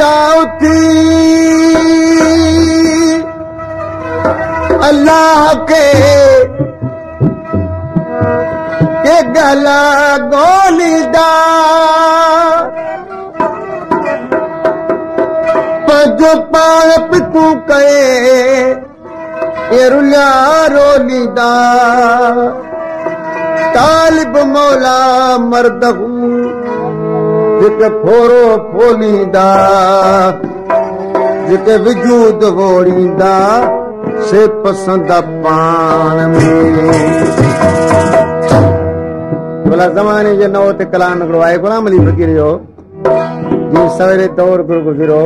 दाऊती अल्लाह के गला गोलीदा जो पाण पितू कए रुलिया रोलीदा तालिब मौला मर्दहू जेके फोरो फोलीदा जेके वजूद गोड़ीदा से पसंद पान में भला ज़माने जे नओ ते कलाम हिकिड़ो आहे गुलाम अली फ़कीर जो जीअं सवेरे तौर गुज़िरो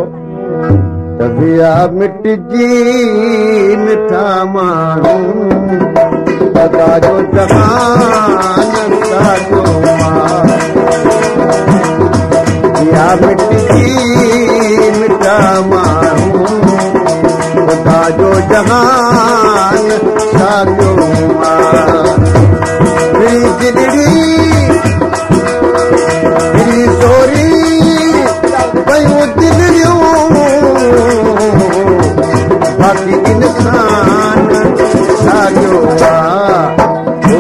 तबिया मिटजी मिठा माण्हू ख़ुदा जो जहान साजो तबिया मिटजी मिठा माण्हू ख़ुदा जो जहान साजो बाकी इंसान साजो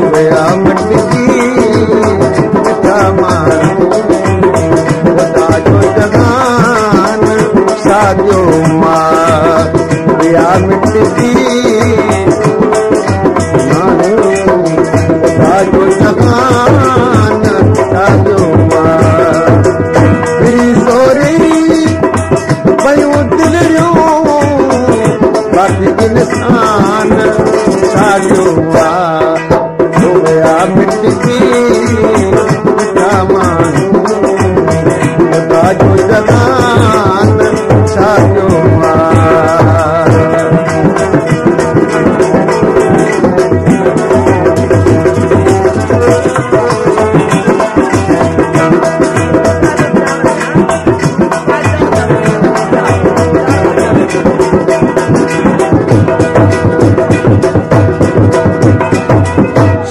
हुआ मिटजी मिठा माण्हू ख़ुदा जो जहान साजो हुआ मिटजी ख़ुदा जो जहान साजो इंसान साजो हुआ मिटजी मिठा माण्हू ख़ुदा जो जहान साजो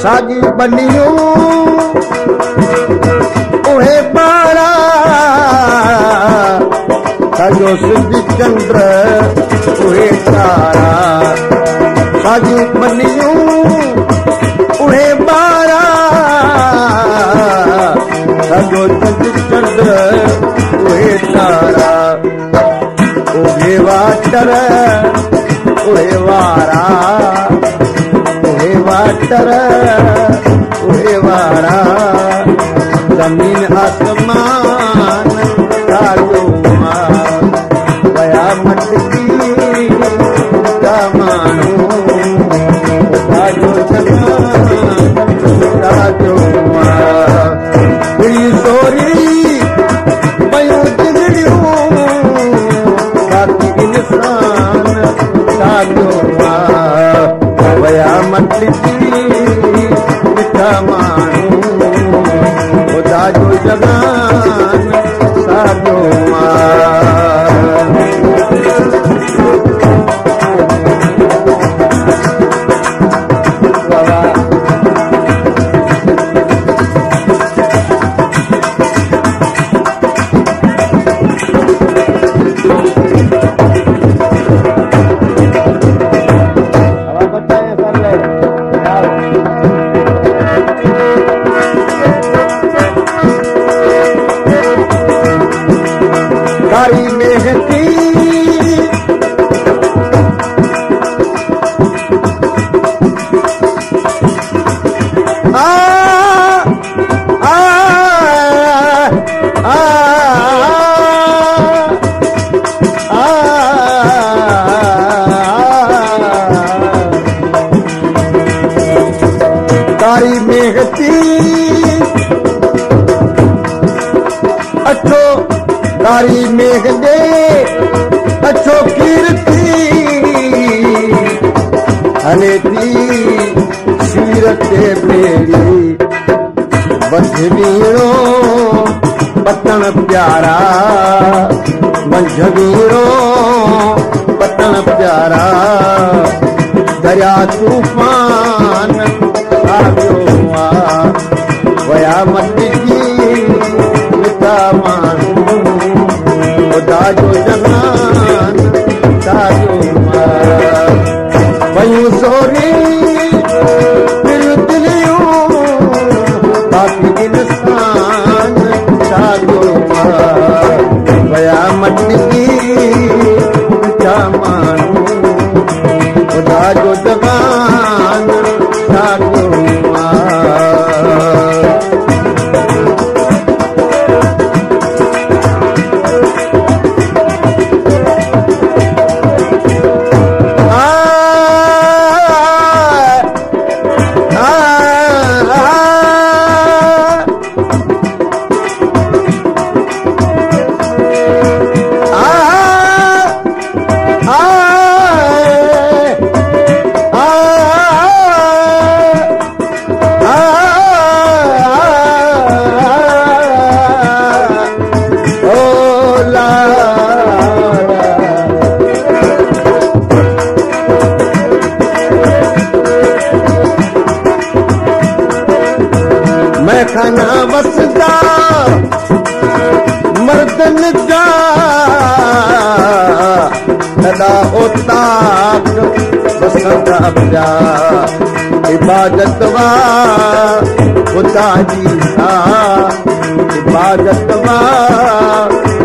सागी बनियूं उहे बारा सॼो सिंधी चंद्र उहे तारा सागी बनियूं उहे बारा सॼो सिंधी चंद्र उहे तारा उहे वाटर उहे वारा वाटर उहे वारा ज़मीन आसमान साजो वया मटकी मिठा माण्हू ख़ुदा जो जहान साजो हुई सोरी पयूं जिगरियूं बाक़ी इंसान साजो वया मटकी मिठा माण्हू ख़ुदा जो जहान साजो कारी मेहती आ आ आ कारी मेहती अठो कारी मेघ दे अछो कीर्ति हले थी सीरत बेड़ी बंझवीरो पतन प्यारा बंझवीरो पतन प्यारा दरिया तूफान आयो वया मटकी मिठा माण्हू ख़ुदा जो जहान साॻियो वयूं सोरी दिलियूं बाक़ी इंसान साॻियो वया मटकी छा माण्हू ख़ुदा जो जहान साॻियो खाना वसदा मर्दन जा सदा ओताक वसदा पिया इबादत वा ख़ुदा जी सा इबादत वा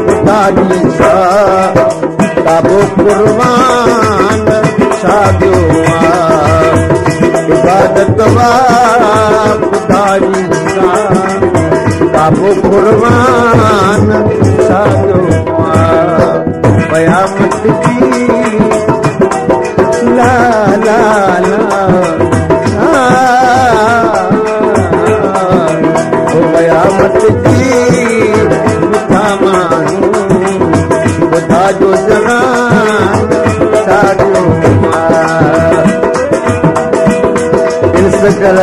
ख़ुदा जी सा ताबो कुर्बान साॻियो इबादत वा ख़ुदा जी बाबू कुर्बान साॻियो वया मटकी ला ला ला वया मटकी मिठा माण्हू ख़ुदा जो जहान साॻियो इंस्पेक्टर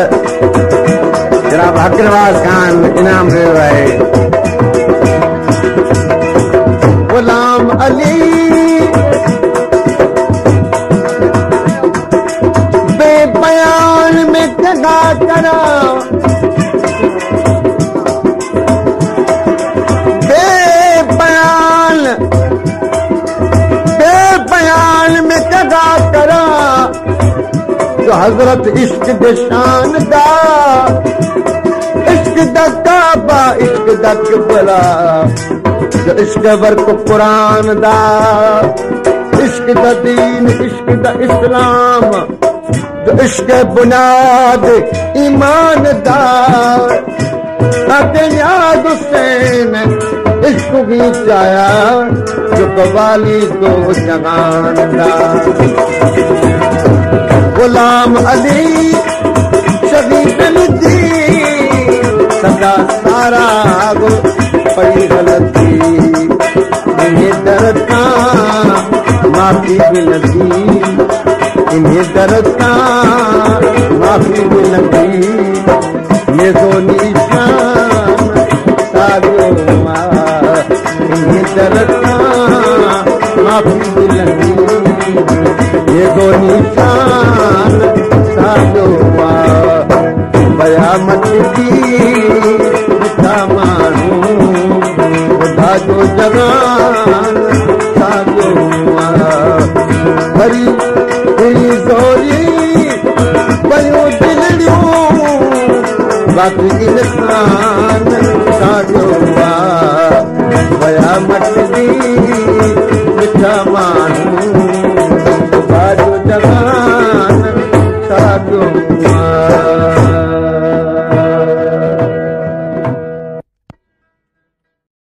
जनाब अकरवास खान इनाम कयो आहे गुलाम अली बेबयान में जॻह करा बेबयान में जॻह करा जो हज़रत इश्क दे शान दा इश्क दा काबा इश्क दा किबला जो इश्क वर्क कुरान दा इश्क दा दीन इश्क दा इस्लाम जो इश्क बुनियाद ईमान दा ताके याद हुसैन इश्क भी चाया जो कवाली दो जहान दा गुलाम अली शहीद दी सदा सारा पड़ी गलती इन्हें दर्द का माफी मिलती इन्हें दर्द का माफी मिलती ये तो निशान साॻियो इन्हें दर्द का माफी मिलती ये तो निशान साॻियो वया मटकी मिठा माण्हू ख़ुदा जो जहान साॻियो वरी ज़ोरी वयूं दिलियूं बाक़ी इंसान साॻियो वया मटकी मिठा माण्हू ख़ुदा जो जहान साॻियो